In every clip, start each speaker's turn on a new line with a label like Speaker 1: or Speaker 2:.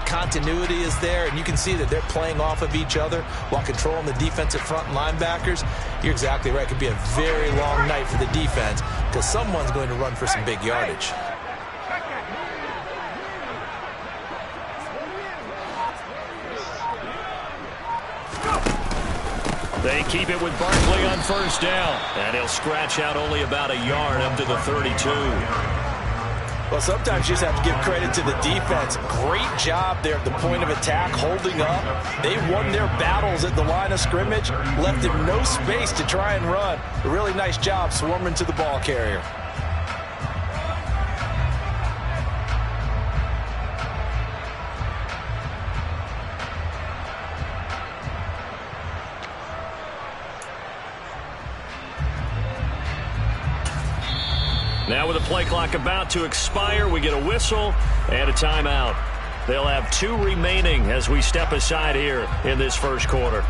Speaker 1: continuity is there, and you can see that they're playing off of each other while controlling the defensive front and linebackers. You're exactly right. It could be a very long night for the defense because someone's going to run for some big yardage.
Speaker 2: They keep it with Barkley on first down, and he'll scratch out only about a yard up to the 32.
Speaker 1: Well, sometimes you just have to give credit to the defense. Great job there at the point of attack, holding up. They won their battles at the line of scrimmage, left them no space to try and run. A really nice job swarming to the ball carrier.
Speaker 2: Now with the play clock about to expire, we get a whistle and a timeout. They'll have 2 remaining as we step aside here in this first quarter.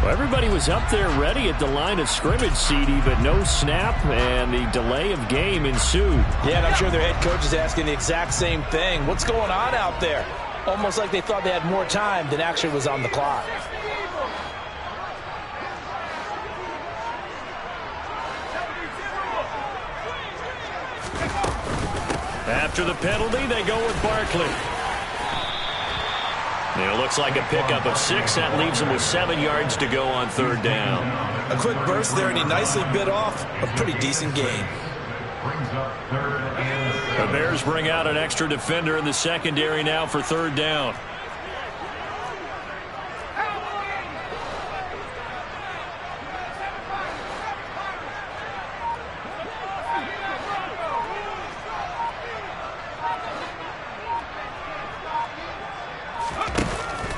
Speaker 2: Everybody was up there ready at the line of scrimmage, CD, but no snap, and the delay of game ensued.
Speaker 1: Yeah, and I'm sure their head coach is asking the exact same thing. What's going on out there? Almost like they thought they had more time than actually was on the clock.
Speaker 2: After the penalty, they go with Barkley. It looks like a pickup of 6. That leaves him with 7 yards to go on third down.
Speaker 1: A quick burst there, and he nicely bit off a pretty decent gain.
Speaker 2: The Bears bring out an extra defender in the secondary now for third down.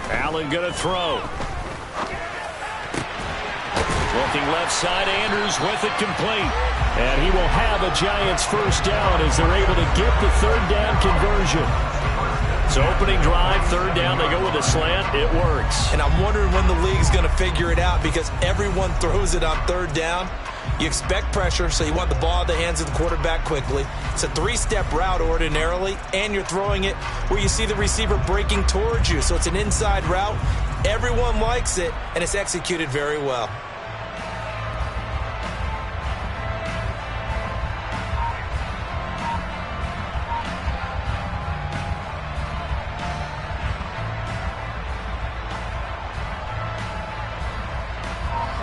Speaker 2: Allen going to throw. Looking left side, Andrews with it complete. And he will have a Giants first down as they're able to get the third down conversion. So opening drive, third down, they go with a slant. It works.
Speaker 1: And I'm wondering when the league's going to figure it out because everyone throws it on third down. You expect pressure, so you want the ball in the hands of the quarterback quickly. It's a 3-step route ordinarily, and you're throwing it where you see the receiver breaking towards you. So it's an inside route. Everyone likes it, and it's executed very well.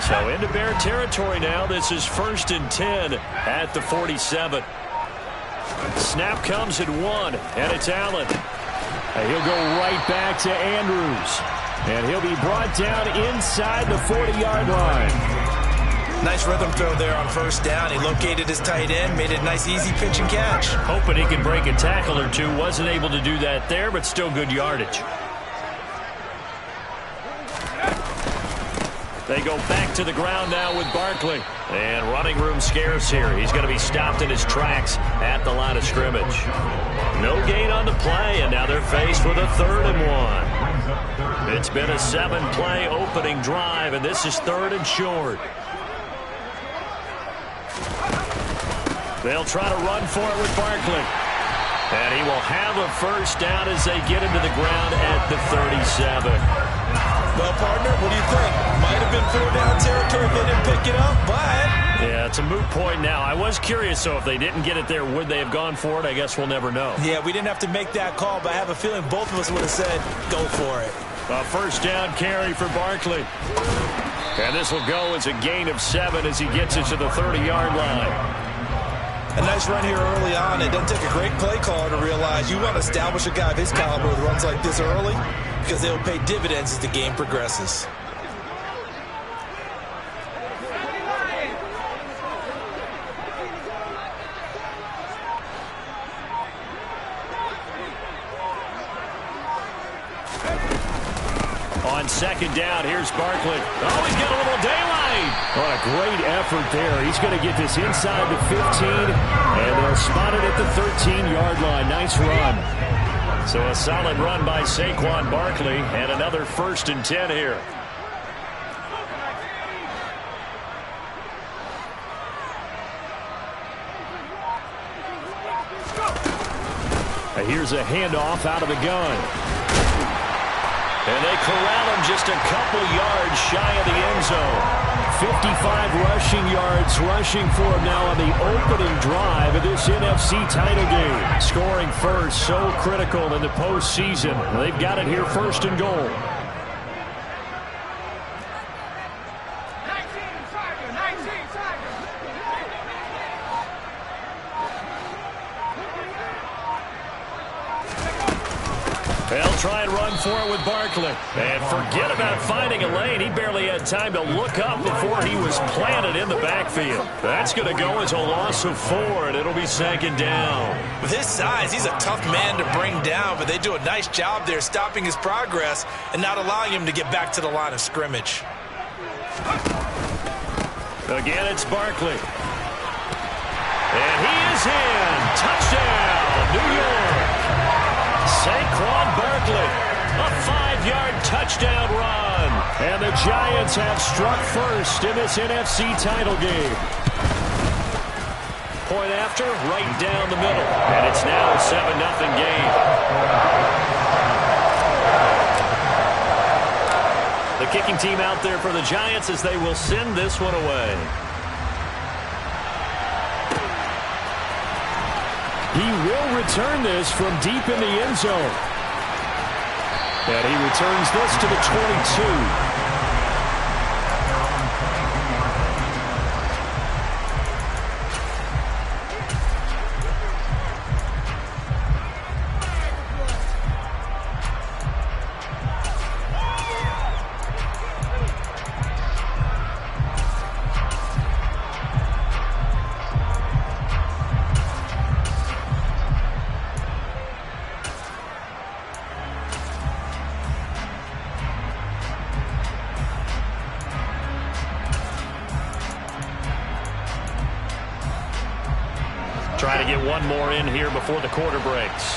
Speaker 2: So into Bear territory now. This is 1st and 10 at the 47. Snap comes at 1, and it's Allen. And he'll go right back to Andrews. And he'll be brought down inside the 40-yard line.
Speaker 1: Nice rhythm throw there on first down. He located his tight end, made it a nice easy pitch and catch.
Speaker 2: Hoping he could break a tackle or two. Wasn't able to do that there, but still good yardage. They go back to the ground now with Barkley. And running room scarce here. He's going to be stopped in his tracks at the line of scrimmage. No gain on the play, and now they're faced with a 3rd and 1. It's been a 7-play opening drive, and this is 3rd and short. They'll try to run for it with Barkley. And he will have a first down as they get him to the ground at the 37.
Speaker 1: Well, partner, what do you think? Might have been 4-down territory if they didn't pick it up, but...
Speaker 2: Yeah, it's a moot point now. I was curious, so if they didn't get it there, would they have gone for it? I guess we'll never know.
Speaker 1: Yeah, we didn't have to make that call, but I have a feeling both of us would have said, go for it.
Speaker 2: A first down carry for Barkley. And this will go as a gain of 7 as he gets it to the 30-yard line.
Speaker 1: A nice run here early on. It doesn't take a great play caller to realize you want to establish a guy of his caliber with runs like this early because they'll pay dividends as the game progresses.
Speaker 2: On second down, here's Barkley. Oh, he's got a little daylight. What a great effort there. He's going to get this inside the 15, and they'll spot it at the 13-yard line. Nice run. So a solid run by Saquon Barkley, and another 1st and 10 here. Here's a handoff out of the gun. And they corral him just a couple yards shy of the end zone. 55 rushing yards rushing for him now on the opening drive of this NFC title game. Scoring first, so critical in the postseason. They've got it here 1st and goal. They'll try and run for it with Barkley. And forget about finding a lane. He barely had time to look up before he was planted in the backfield. That's going to go as a loss of 4, and it'll be 2nd down.
Speaker 1: With his size, he's a tough man to bring down, but they do a nice job there stopping his progress and not allowing him to get back to the line of scrimmage.
Speaker 2: Again, it's Barkley. And he is in. Touchdown, New York. Saquon Barkley, a 5-yard touchdown run. And the Giants have struck first in this NFC title game. Point after, right down the middle. And it's now a 7-0 game. The kicking team out there for the Giants as they will send this one away. He will return this from deep in the end zone. And he returns this to the 22. Try to get one more in here before the quarter breaks.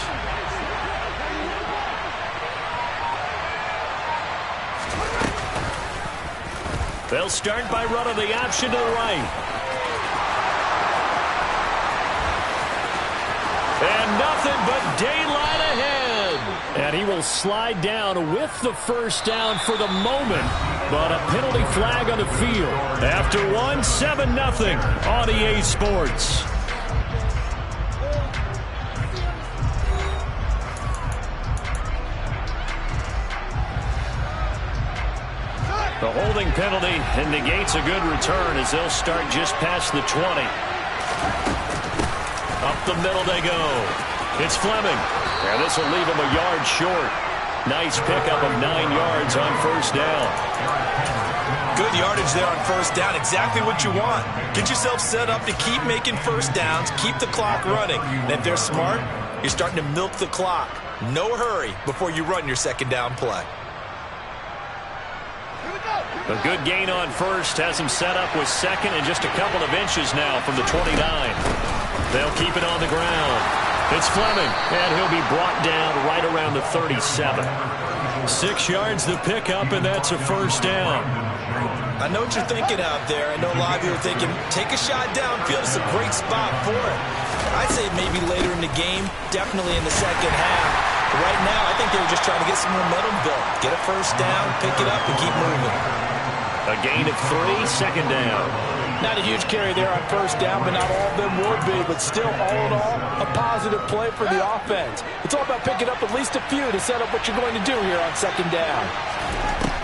Speaker 2: They'll start by running the option to the right. And nothing but daylight ahead. And he will slide down with the first down for the moment. But a penalty flag on the field. After 7-0 on EA Sports. The holding penalty and negates a good return as they'll start just past the 20. Up the middle they go. It's Fleming. And this will leave him a yard short. Nice pickup of 9 yards on first down.
Speaker 1: Good yardage there on first down. Exactly what you want. Get yourself set up to keep making first downs, keep the clock running. And if they're smart, you're starting to milk the clock. No hurry before you run your second down play.
Speaker 2: A good gain on first has him set up with second and just a couple of inches now from the 29. They'll keep it on the ground. It's Fleming, and he'll be brought down right around the 37. 6 yards the pickup, and that's a first down.
Speaker 1: I know what you're thinking out there. I know a lot of you are thinking, take a shot downfield. It's a great spot for it. I'd say maybe later in the game, definitely in the second half. But right now, I think they were just trying to get some momentum built. Get a first down, pick it up, and keep moving.
Speaker 2: A gain of 3, second down.
Speaker 1: Not a huge carry there on first down, but not all of them would be. But still, all in all, a positive play for the offense. It's all about picking up at least a few to set up what you're going to do here on second down.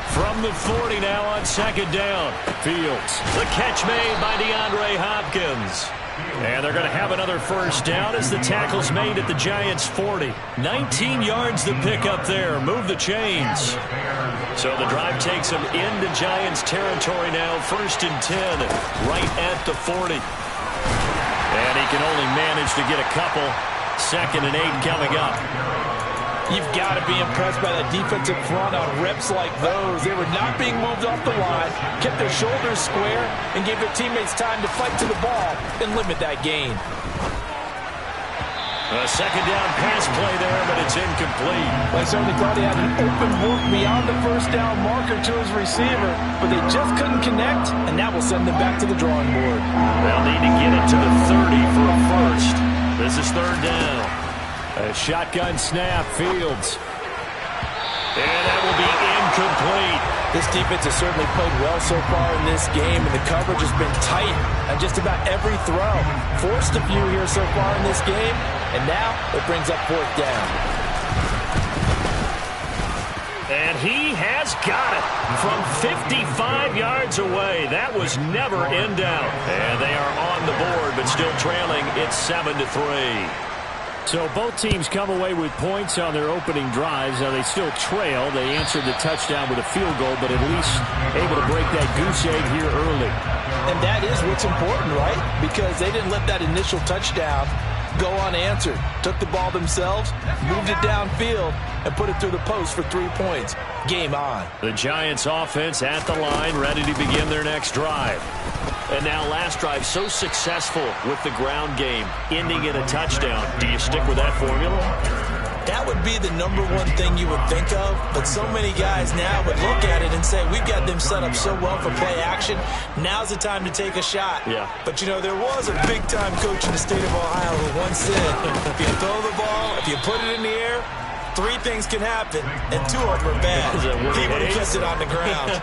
Speaker 2: From the 40 now on second down. Fields. The catch made by DeAndre Hopkins. And they're going to have another first down as the tackle's made at the Giants' 40. 19 yards to pick up there. Move the chains. So the drive takes them into Giants territory now. 1st and 10, right at the 40. And he can only manage to get a couple. 2nd and 8 coming up.
Speaker 1: You've got to be impressed by that defensive front on reps like those. They were not being moved off the line, kept their shoulders square, and gave their teammates time to fight to the ball and limit that gain.
Speaker 2: A 2nd down pass play there, but it's incomplete.
Speaker 1: I certainly thought he had an open look beyond the first down marker to his receiver, but they just couldn't connect, and that will send them back to the drawing board.
Speaker 2: They'll need to get it to the 30 for a first. This is 3rd down. A shotgun snap, Fields. And that will be incomplete.
Speaker 1: This defense has certainly played well so far in this game, and the coverage has been tight on just about every throw. Forced a few here so far in this game, and now it brings up 4th down.
Speaker 2: And he has got it from 55 yards away. That was never in doubt. And they are on the board, but still trailing. It's 7-3. So both teams come away with points on their opening drives. Now they still trail. They answered the touchdown with a field goal, but at least able to break that goose egg here early.
Speaker 1: And that is what's important, right? Because they didn't let that initial touchdown go unanswered. Took the ball themselves, moved it downfield, and put it through the post for 3 points. Game on.
Speaker 2: The Giants offense at the line, ready to begin their next drive. And now last drive so successful with the ground game, ending in a touchdown. Do you stick with that formula?
Speaker 1: That would be the #1 thing you would think of, but so many guys now would look at it and say, we've got them set up so well for play action. Now's the time to take a shot.
Speaker 2: Yeah.
Speaker 1: But, you know, there was a big-time coach in the state of Ohio who once said, if you throw the ball, if you put it in the air, 3 things can happen, and 2 of them are bad. He would have kept it on the ground.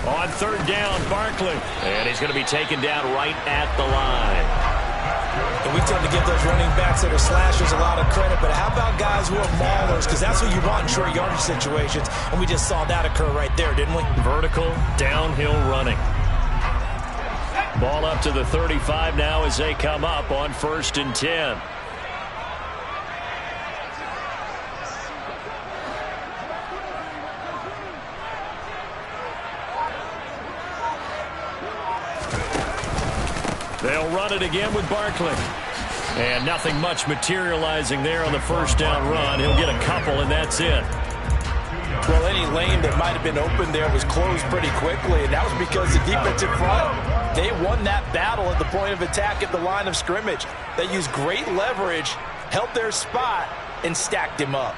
Speaker 2: On 3rd down, Barkley. And he's going to be taken down right at the line.
Speaker 1: And we tend to give those running backs that are slashers a lot of credit, but how about guys who are maulers? Because that's what you want in short yardage situations, and we just saw that occur right there, didn't we?
Speaker 2: Vertical, downhill running. Ball up to the 35 now as they come up on 1st and 10. They'll run it again with Barkley. And nothing much materializing there on the 1st down run. He'll get a couple, and that's it.
Speaker 1: Well, any lane that might have been open there was closed pretty quickly, and that was because the defensive front, they won that battle at the point of attack at the line of scrimmage. They used great leverage, held their spot, and stacked him up.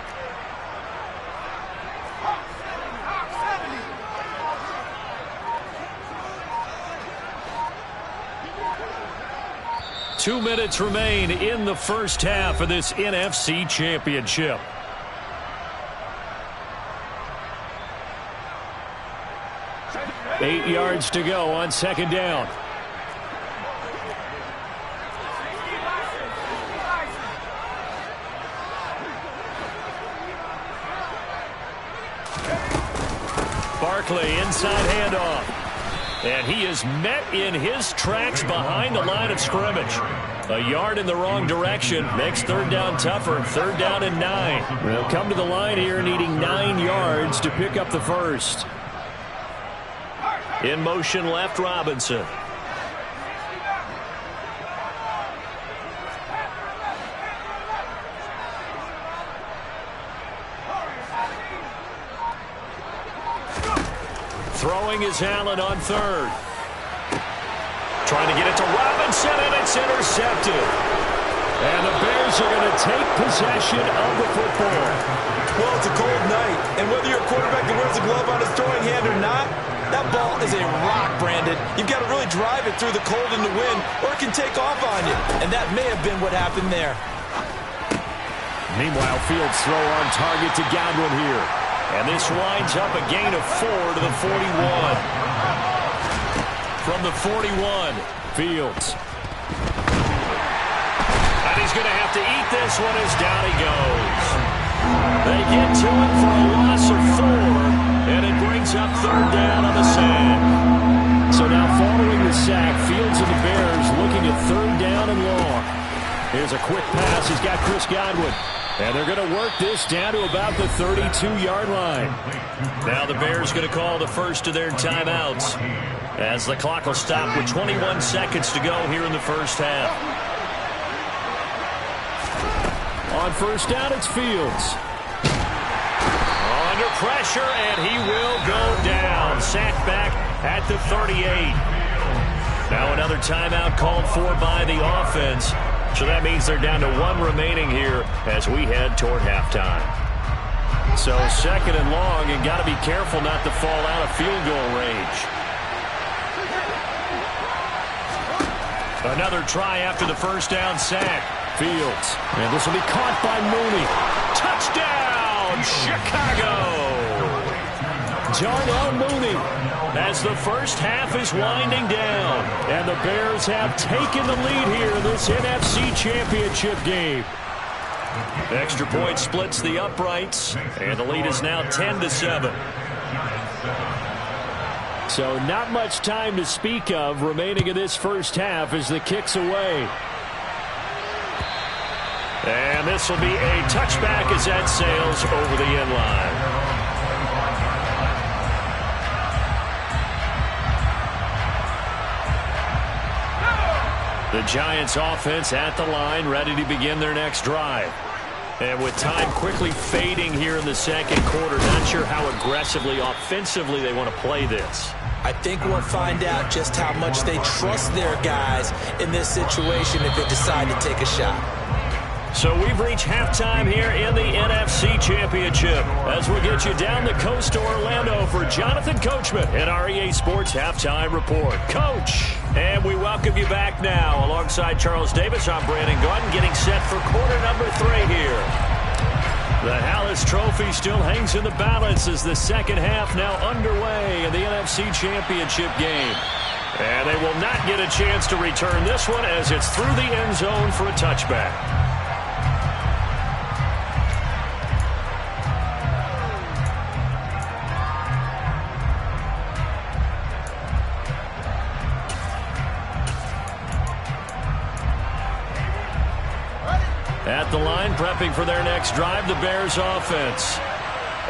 Speaker 2: Two minutes remain in the first half of this NFC Championship. Eight yards to go on 2nd down. Barkley inside handoff. And he is met in his tracks behind the line of scrimmage. A yard in the wrong direction makes 3rd down tougher. 3rd down and 9. They'll come to the line here needing 9 yards to pick up the first. In motion left, Robinson. Throwing is Allen on 3rd. Trying to get it to Robinson, and it's intercepted. And the Bears are going to take possession of the football.
Speaker 1: Well, it's a cold night, and whether you're a quarterback that wears a glove on his throwing hand or not, that ball is a rock, Brandon. You've got to really drive it through the cold and the wind, or it can take off on you. And that may have been what happened there.
Speaker 2: Meanwhile, Fields throw on target to Godwin here. And this winds up a gain of 4 to the 41. From the 41, Fields. he's going to have to eat this one as down he goes. They get to it for a loss of 4, and it brings up third down on the sack. So now following the sack, Fields and the Bears looking at third down and long. Here's a quick pass. He's got Chris Godwin. And they're going to work this down to about the 32-yard line. Now the Bears going to call the first of their timeouts, as the clock will stop with 21 seconds to go here in the first half. On first down, it's Fields. Under pressure, and he will go down. Sacked back at the 38. Now another timeout called for by the offense. So that means they're down to 1 remaining here as we head toward halftime. So second and long, and got to be careful not to fall out of field goal range. Another try after the first down sack. Fields. And this will be caught by Mooney. Touchdown, Chicago! Darnell Mooney, as the first half is winding down, and the Bears have taken the lead here in this NFC Championship game. Extra point splits the uprights, and the lead is now 10-7. So not much time to speak of remaining in this first half as the kick's away. And this will be a touchback as that sails over the end line. The Giants offense at the line, ready to begin their next drive. And with time quickly fading here in the second quarter, not sure how aggressively, offensively they want to play this.
Speaker 1: I think we'll find out just how much they trust their guys in this situation if they decide to take a shot.
Speaker 2: So we've reached halftime here in the NFC Championship as we get you down the coast to Orlando for Jonathan Coachman at our EA Sports Halftime Report. Coach, and we welcome you back now. Alongside Charles Davis, I'm Brandon Gordon, getting set for quarter number 3 here. The Hallis Trophy still hangs in the balance as the second half now underway in the NFC Championship game. And they will not get a chance to return this one as it's through the end zone for a touchback. At the line, prepping for their next drive, the Bears offense.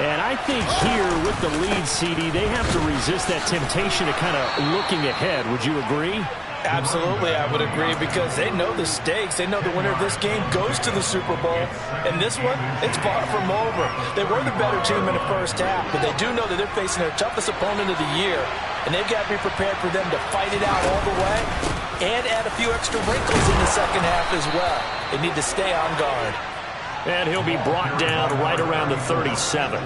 Speaker 3: And I think here with the lead, CD, they have to resist that temptation of kind of looking ahead. Would you agree?
Speaker 1: Absolutely, I would agree, because they know the stakes. They know the winner of this game goes to the Super Bowl. And this one, it's far from over. They were the better team in the first half, but they do know that they're facing their toughest opponent of the year. And they've got to be prepared for them to fight it out all the way and add a few extra wrinkles in the second half as well. They need to stay on guard.
Speaker 2: And he'll be brought down right around the 37.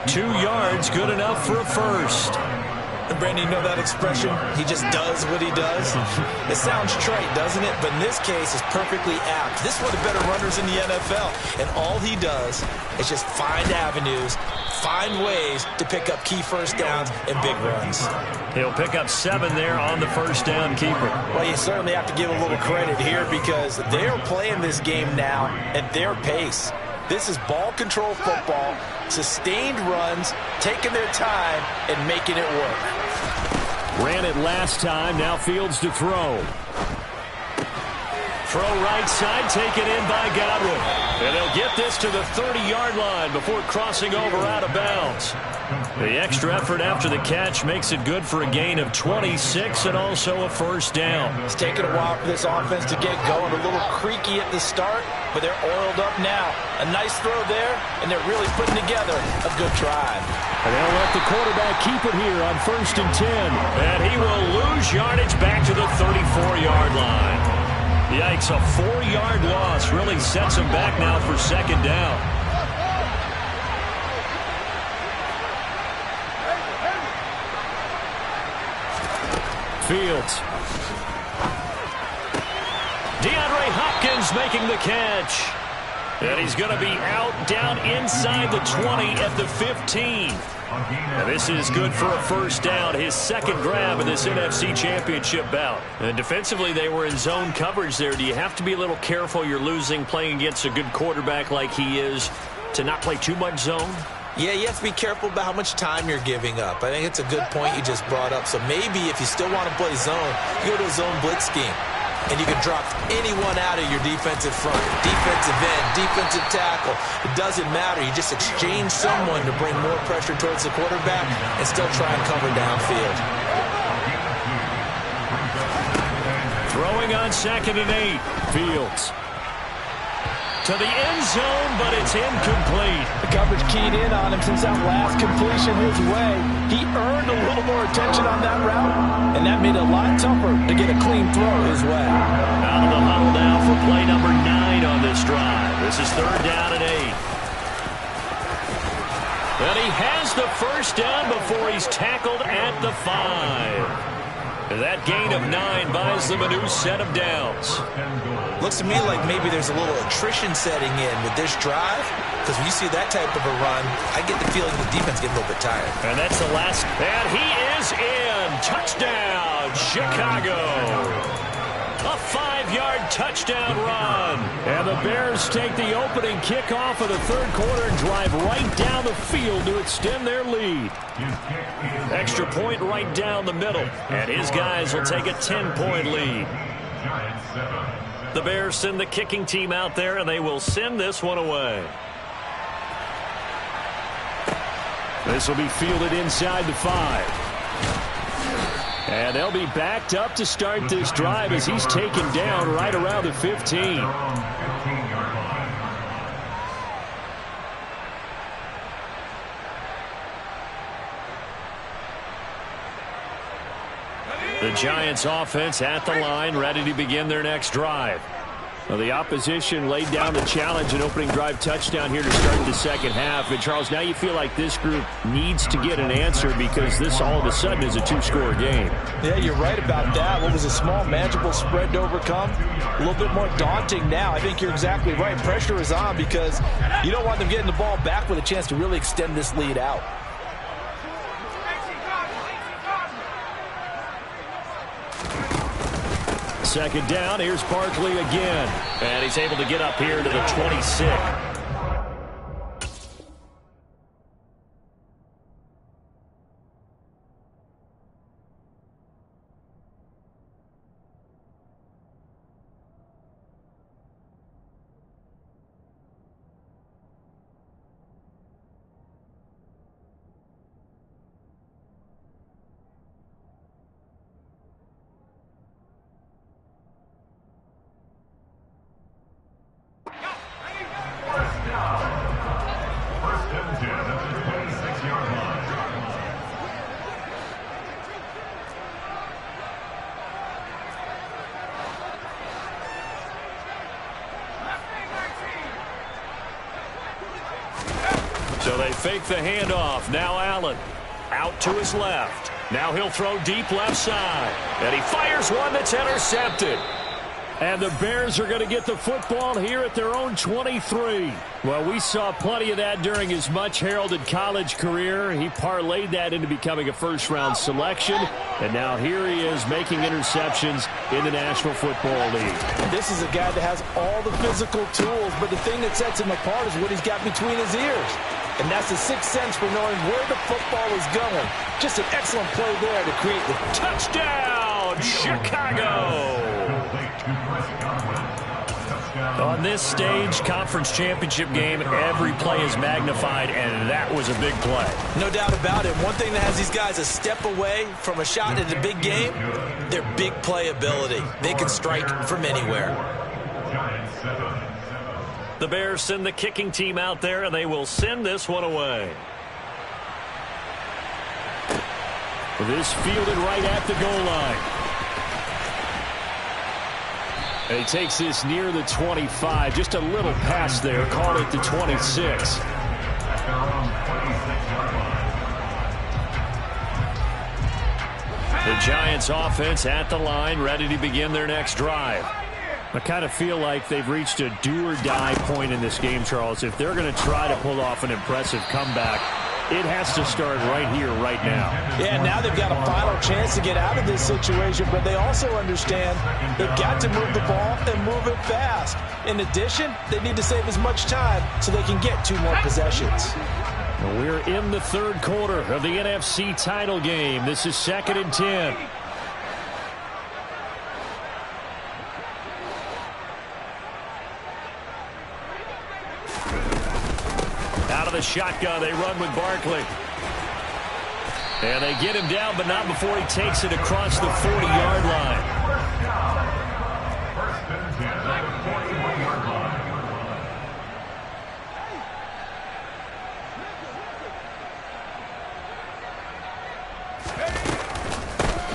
Speaker 2: 2 yards, good enough for a first.
Speaker 1: And Brandon, you know that expression? He just does what he does. It sounds trite, doesn't it? But in this case, it's perfectly apt. This is one of the better runners in the NFL. And all he does is just find avenues, find ways to pick up key first downs and big runs.
Speaker 2: He'll pick up 7 there on the first down keeper.
Speaker 1: Well, you certainly have to give a little credit here because they're playing this game now at their pace. This is ball control football, sustained runs, taking their time, and making it work.
Speaker 3: Ran it last time, now Fields to throw.
Speaker 2: Throw right side, taken in by Godwin. And they'll get this to the 30-yard line before crossing over out of bounds. The extra effort after the catch makes it good for a gain of 26 and also a first down.
Speaker 1: It's taken a while for this offense to get going. A little creaky at the start, but they're oiled up now. A nice throw there, and they're really putting together a good drive.
Speaker 3: And they'll let the quarterback keep it here on 1st and 10.
Speaker 2: And he will lose yardage back to the 34-yard line. Yikes, a 4-yard loss really sets him back now for second down. Fields. DeAndre Hopkins making the catch. And he's going to be out down inside the 20 at the 15. And this is good for a first down, his second grab in this NFC Championship bout. And defensively, they were in zone coverage there. Do you have to be a little careful? You're losing playing against a good quarterback like he is to not play too much zone?
Speaker 1: Yeah, you have to be careful about how much time you're giving up. I think it's a good point you just brought up. So maybe if you still want to play zone, you go to a zone blitz scheme. And you can drop anyone out of your defensive front, defensive end, defensive tackle. It doesn't matter. You just exchange someone to bring more pressure towards the quarterback and still try and cover downfield.
Speaker 2: Throwing on 2nd and 8. Fields to the end zone, but it's incomplete.
Speaker 4: The coverage keyed in on him since that last completion his way. He earned a little more attention on that route, and that made it a lot tougher to get a clean throw his way.
Speaker 2: Out of the huddle now for play number 9 on this drive. This is 3rd down and 8. And he has the first down before he's tackled at the 5. That gain of 9 buys them a new set of downs.
Speaker 1: Looks to me like maybe there's a little attrition setting in with this drive, because when you see that type of a run, I get the feeling the defense gets a little bit tired.
Speaker 2: And that's the last. And he is in. Touchdown, Chicago. A 5-yard touchdown run.
Speaker 3: And the Bears take the opening kickoff of the 3rd quarter and drive right down the field to extend their lead.
Speaker 2: Extra point right down the middle. And his guys will take a 10-point lead. The Bears send the kicking team out there, and they will send this one away.
Speaker 3: This will be fielded inside the 5. And they'll be backed up to start this drive as he's taken down right around the 15.
Speaker 2: The Giants offense at the line, ready to begin their next drive.
Speaker 3: Well, the opposition laid down the challenge, an opening drive touchdown here to start the second half. And, Charles, now you feel like this group needs to get an answer because this all of a sudden is a 2-score game.
Speaker 4: Yeah, you're right about that. What was a small, manageable spread to overcome? A little bit more daunting now. I think you're exactly right. Pressure is on because you don't want them getting the ball back with a chance to really extend this lead out.
Speaker 3: Second down, here's Barkley again.
Speaker 2: And he's able to get up here to the 26. So they fake the handoff. Now Allen out to his left. Now he'll throw deep left side. And he fires one that's intercepted.
Speaker 3: And the Bears are going to get the football here at their own 23. Well, we saw plenty of that during his much-heralded college career. He parlayed that into becoming a first-round selection. And now here he is making interceptions in the National Football League.
Speaker 4: This is a guy that has all the physical tools, but the thing that sets him apart is what he's got between his ears. And that's the sixth sense for knowing where the football is going. Just an excellent play there to create the
Speaker 2: touchdown, Chicago. On this stage, conference championship game, every play is magnified, and that was a big play.
Speaker 1: No doubt about it. One thing that has these guys a step away from a shot at the big game, their big play ability. They can strike from anywhere.
Speaker 2: The Bears send the kicking team out there, and they will send this one away.
Speaker 3: This fielded right at the goal line. And he takes this near the 25. Just a little pass there. Called it the 26.
Speaker 2: The Giants offense at the line, ready to begin their next drive.
Speaker 3: I kind of feel like they've reached a do-or-die point in this game, Charles. If they're going to try to pull off an impressive comeback, it has to start right here, right now.
Speaker 4: Yeah, now they've got a final chance to get out of this situation, but they also understand they've got to move the ball and move it fast. In addition, they need to save as much time so they can get 2 more possessions.
Speaker 3: We're in the third quarter of the NFC title game. This is 2nd and 10. Out of the shotgun, they run with Barkley. And they get him down, but not before he takes it across the 40-yard line.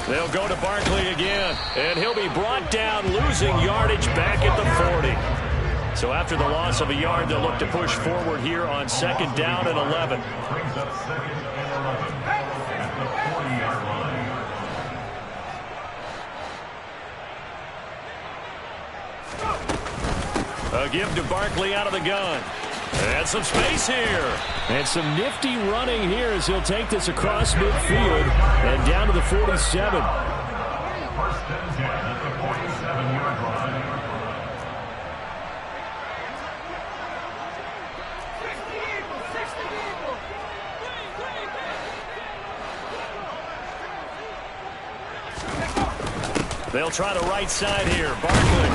Speaker 3: They'll go to Barkley again, and he'll be brought down, losing yardage back at the 40. So after the loss of a yard, they'll look to push forward here on 2nd down and 11. A give to Barkley out of the gun. And some space here. And some nifty running here as he'll take this across midfield and down to the 47. They'll try the right side here. Barkley.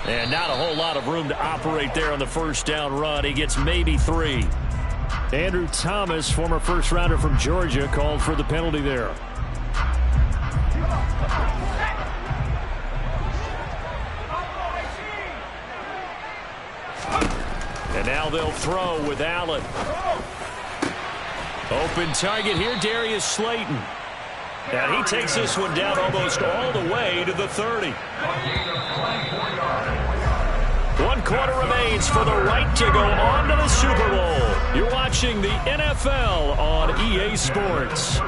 Speaker 3: And not a whole lot of room to operate there on the first down run. He gets maybe 3. Andrew Thomas, former first-rounder from Georgia, called for the penalty there. And now they'll throw with Allen. Open target here, Darius Slayton. And he takes this one down almost all the way to the 30. 1 quarter remains for the right to go on to the Super Bowl. You're watching the NFL on EA Sports.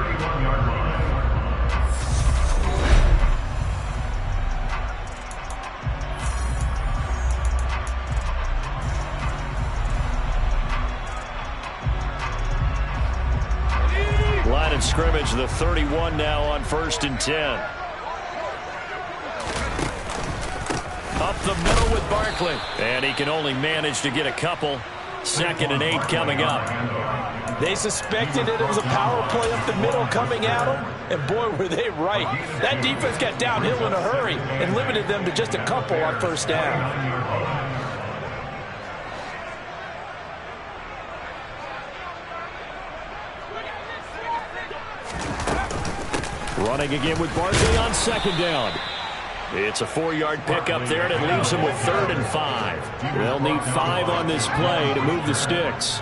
Speaker 3: Line of scrimmage, the 31 now on 1st and 10. Up the middle with Barkley. And he can only manage to get a couple. 2nd and 8 coming up.
Speaker 4: They suspected it was a power play up the middle coming at them, and boy, were they right. That defense got downhill in a hurry and limited them to just a couple on 1st down.
Speaker 3: Running again with Barkley on 2nd down. It's a 4-yard pickup there, and it leaves them with 3rd and 5. They'll need 5 on this play to move the sticks.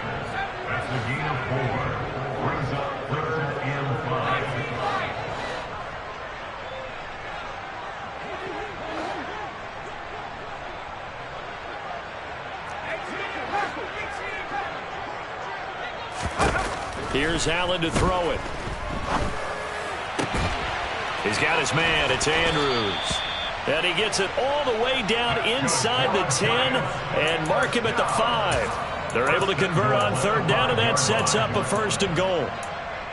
Speaker 3: Here's Allen to throw it. He's got his man. It's Andrews. And he gets it all the way down inside the 10 and mark him at the 5. They're able to convert on 3rd down, and that sets up a 1st and goal.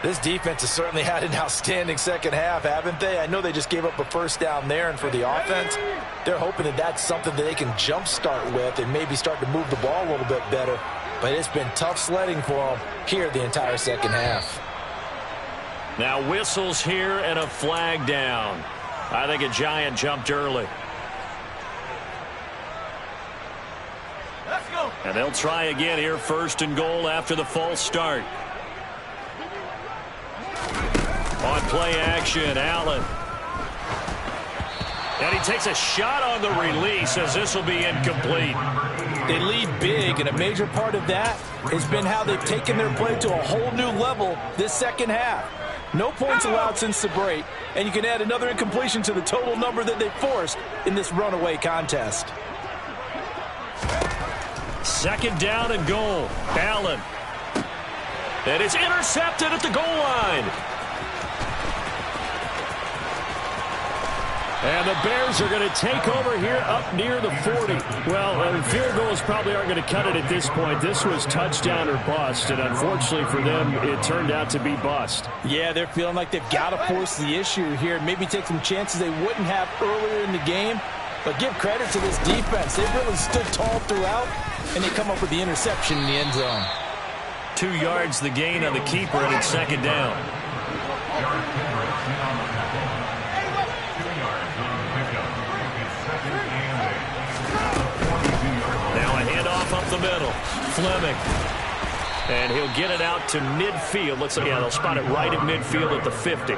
Speaker 4: This defense has certainly had an outstanding second half, haven't they? I know they just gave up a 1st down there, and for the offense, they're hoping that that's something that they can jumpstart with and maybe start to move the ball a little bit better. But it's been tough sledding for them here the entire second half.
Speaker 3: Now whistles here and a flag down. I think a Giant jumped early.
Speaker 5: Let's go.
Speaker 3: And they'll try again here, 1st and goal after the false start. On play action, Allen. And he takes a shot on the release as this will be incomplete.
Speaker 4: They lead big, and a major part of that has been how they've taken their play to a whole new level this second half. No points allowed since the break, and you can add another incompletion to the total number that they forced in this runaway contest.
Speaker 3: 2nd down and goal. Allen. And it's intercepted at the goal line. And the Bears are going to take over here up near the 40. Well, field goals probably aren't going to cut it at this point. This was touchdown or bust, and unfortunately for them, it turned out to be bust.
Speaker 4: Yeah, they're feeling like they've got to force the issue here. Maybe take some chances they wouldn't have earlier in the game. But give credit to this defense. They've really stood tall throughout, and they come up with the interception in the end zone.
Speaker 2: 2 yards the gain on the keeper, and it's second down. Now a handoff up the middle. Fleming. And he'll get it out to midfield. Looks like, yeah, they'll spot it right at midfield at the 50.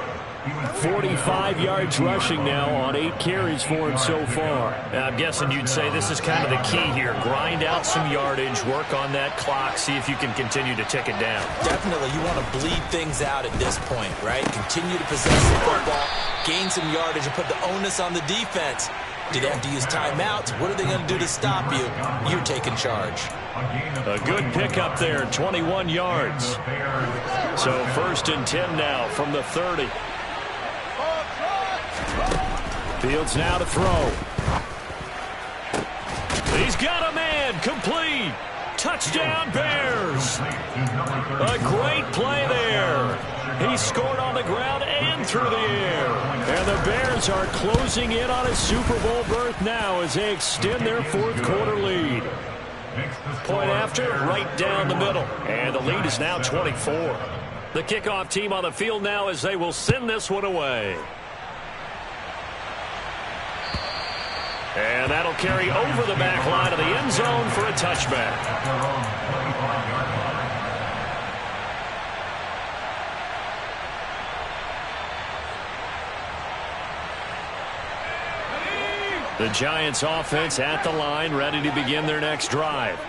Speaker 3: 45 yards rushing now on 8 carries for him so far.
Speaker 2: I'm guessing you'd say this is kind of the key here. Grind out some yardage, work on that clock, see if you can continue to tick it down.
Speaker 1: Definitely, you want to bleed things out at this point, right? Continue to possess the football, gain some yardage, and put the onus on the defense. Do they have to use timeouts? What are they going to do to stop you? You're taking charge.
Speaker 2: A good pickup there, 21 yards. So 1st and 10 now from the 30.
Speaker 3: Fields now to throw.
Speaker 2: He's got a man, complete. Touchdown Bears. A great play there. He scored on the ground and through the air.
Speaker 3: And the Bears are closing in on a Super Bowl berth now as they extend their 4th quarter lead.
Speaker 2: Point after, right down the middle. And the lead is now 24. The kickoff team on the field now as they will send this one away. And that'll carry over the back line of the end zone for a touchback. The Giants offense at the line, ready to begin their next drive.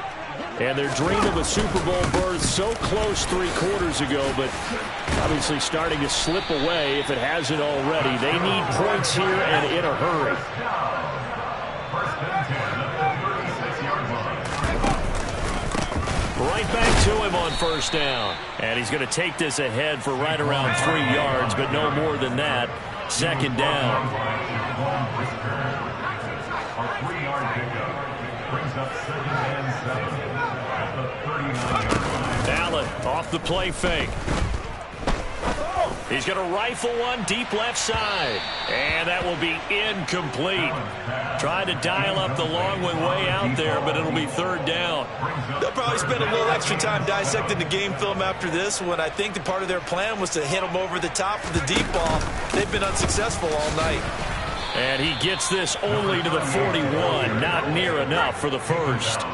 Speaker 3: And their dream of a Super Bowl berth so close 3 quarters ago, but obviously starting to slip away if it hasn't already. They need points here and in a hurry.
Speaker 2: Right back to him on 1st down. And he's going to take this ahead for right around 3 yards, but no more than that. 2nd down. Allen off the play fake. He's going to rifle one deep left side. And that will be incomplete. Trying to dial up the long one way out there, but it'll be 3rd down.
Speaker 1: They'll probably spend a little extra time dissecting the game film after this one. I think the part of their plan was to hit them over the top of the deep ball. They've been unsuccessful all night.
Speaker 2: And he gets this only to the 41. Not near enough for the 1st.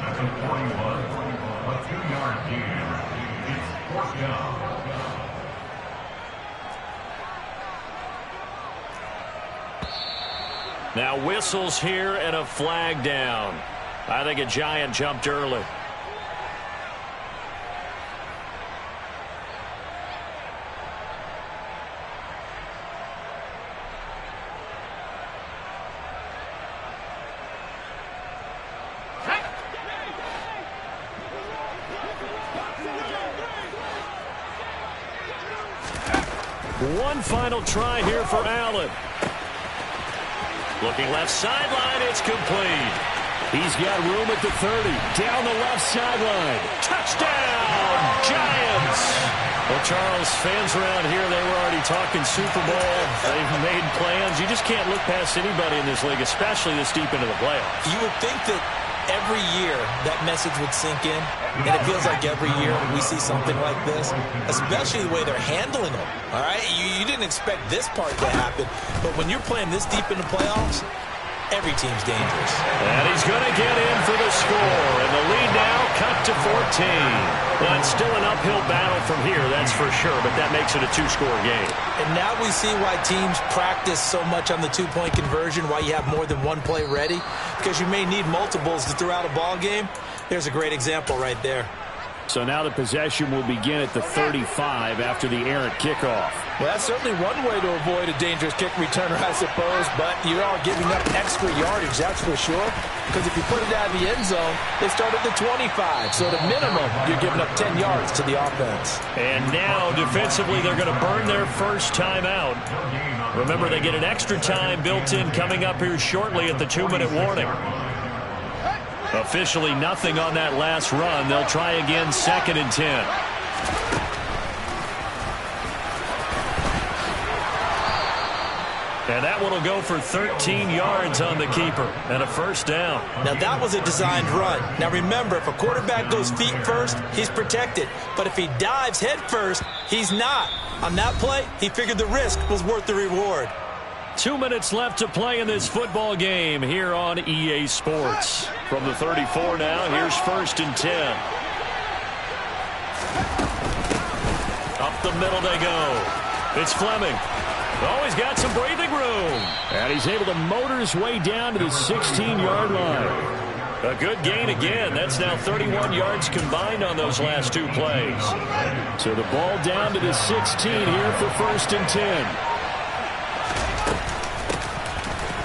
Speaker 2: Now whistles here and a flag down. I think a Giant jumped early. One final try here for Allen. Looking left sideline, it's complete.
Speaker 3: He's got room at the 30. Down the left sideline.
Speaker 2: Touchdown, Giants! Well, Charles, fans around here, they were already talking Super Bowl. They've made plans. You just can't look past anybody in this league, especially this deep into the playoffs.
Speaker 1: You would think that every year that message would sink in, and it feels like every year we see something like this, especially the way they're handling them, all right? You didn't expect this part to happen, but when you're playing this deep in the playoffs, every team's dangerous.
Speaker 2: And he's going to get in for the score, and the lead now cut to 14. Well, it's still an uphill battle from here, that's for sure, but that makes it a 2-score game.
Speaker 1: And now we see why teams practice so much on the 2-point conversion, why you have more than one play ready, because you may need multiples to throw out a ball game. There's a great example right there.
Speaker 3: So now the possession will begin at the 35 after the errant kickoff.
Speaker 4: Well, that's certainly one way to avoid a dangerous kick returner, I suppose, but you are giving up extra yardage, that's for sure. Because if you put it out of the end zone, they start at the 25. So at a minimum, you're giving up 10 yards to the offense.
Speaker 2: And now, defensively, they're going to burn their first timeout. Remember, they get an extra time built in coming up here shortly at the 2-minute warning. Officially nothing on that last run. They'll try again 2nd and 10. And that one will go for 13 yards on the keeper and a first down.
Speaker 1: Now that was a designed run. Now remember, if a quarterback goes feet first, he's protected. But if he dives head first, he's not. On that play, he figured the risk was worth the reward.
Speaker 2: 2 minutes left to play in this football game here on EA Sports. From the 34 now, here's 1st and 10. Up the middle they go. It's Fleming. Oh, he's got some breathing room.
Speaker 3: And he's able to motor his way down to the 16-yard line.
Speaker 2: A good gain again. That's now 31 yards combined on those last 2 plays.
Speaker 3: So the ball down to the 16 here for 1st and 10.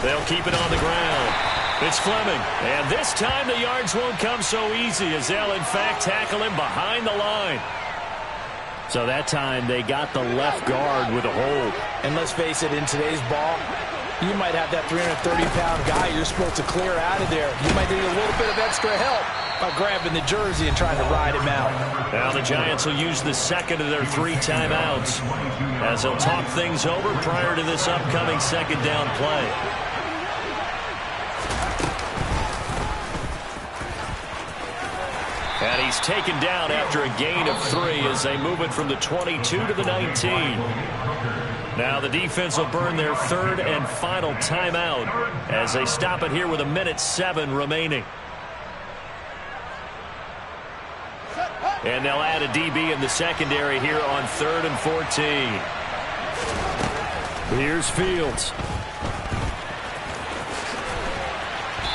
Speaker 2: They'll keep it on the ground. It's Fleming. And this time the yards won't come so easy as they'll, in fact, tackle him behind the line.
Speaker 3: So that time they got the left guard with a hold.
Speaker 4: And let's face it, in today's ball, you might have that 330-pound guy you're supposed to clear out of there. You might need a little bit of extra help by grabbing the jersey and trying to ride him out.
Speaker 2: Now the Giants will use the 2nd of their 3 timeouts as they'll talk things over prior to this upcoming 2nd down play. And he's taken down after a gain of 3 as they move it from the 22 to the 19. Now the defense will burn their 3rd and final timeout as they stop it here with 1:07 remaining. And they'll add a DB in the secondary here on 3rd and 14.
Speaker 3: Here's Fields.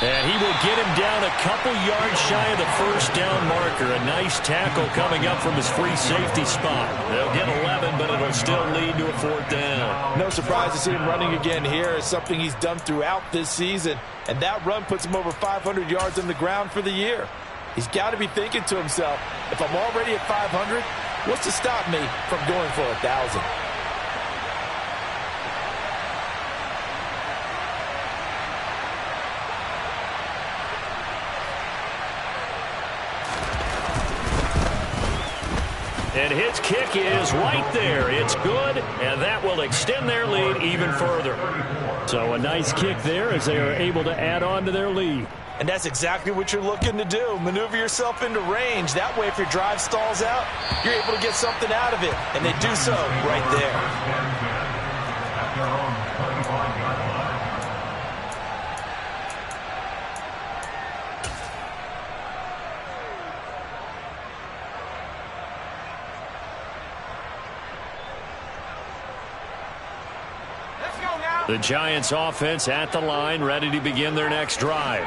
Speaker 2: And he will get him down a couple yards shy of the first down marker. A nice tackle coming up from his free safety spot. They'll get 11, but it'll still lead to a 4th down.
Speaker 4: No surprise to see him running again here. It's something he's done throughout this season. And that run puts him over 500 yards on the ground for the year. He's got to be thinking to himself, if I'm already at 500, what's to stop me from going for 1,000?
Speaker 2: And his kick is right there. It's good, and that will extend their lead even further.
Speaker 3: So a nice kick there as they are able to add on to their lead.
Speaker 4: And that's exactly what you're looking to do. Maneuver yourself into range. That way, if your drive stalls out, you're able to get something out of it. And they do so right there.
Speaker 2: The Giants offense at the line, ready to begin their next drive.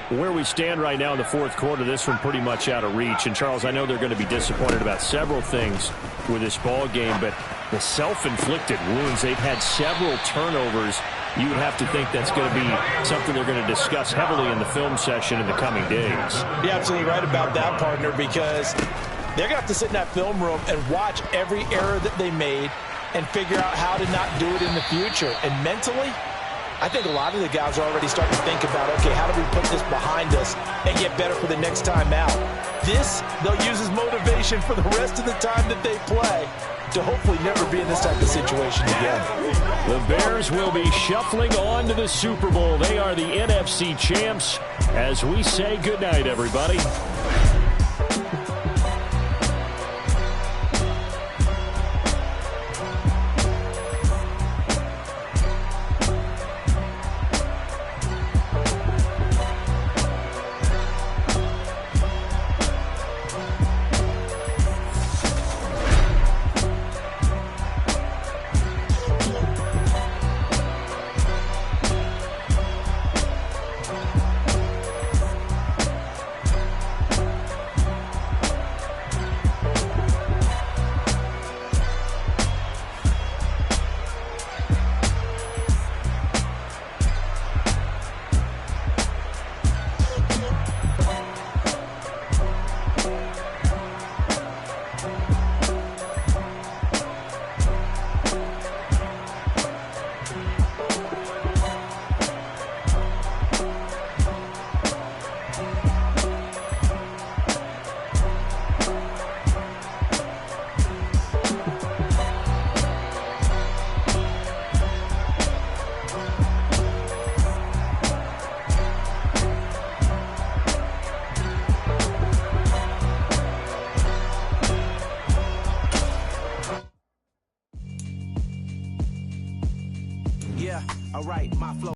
Speaker 3: Where we stand right now in the 4th quarter, this one pretty much out of reach. And, Charles, I know they're going to be disappointed about several things with this ball game, but the self-inflicted wounds, they've had several turnovers. You would have to think that's going to be something they're going to discuss heavily in the film session in the coming days.
Speaker 4: You're absolutely right about that, partner, because they're going to have to sit in that film room and watch every error that they made and figure out how to not do it in the future. And mentally, I think a lot of the guys are already starting to think about, okay, how do we put this behind us and get better for the next time out? This, they'll use as motivation for the rest of the time that they play to hopefully never be in this type of situation again.
Speaker 3: The Bears will be shuffling on to the Super Bowl. They are the NFC champs as we say goodnight, everybody.
Speaker 6: Yeah, alright, my flow.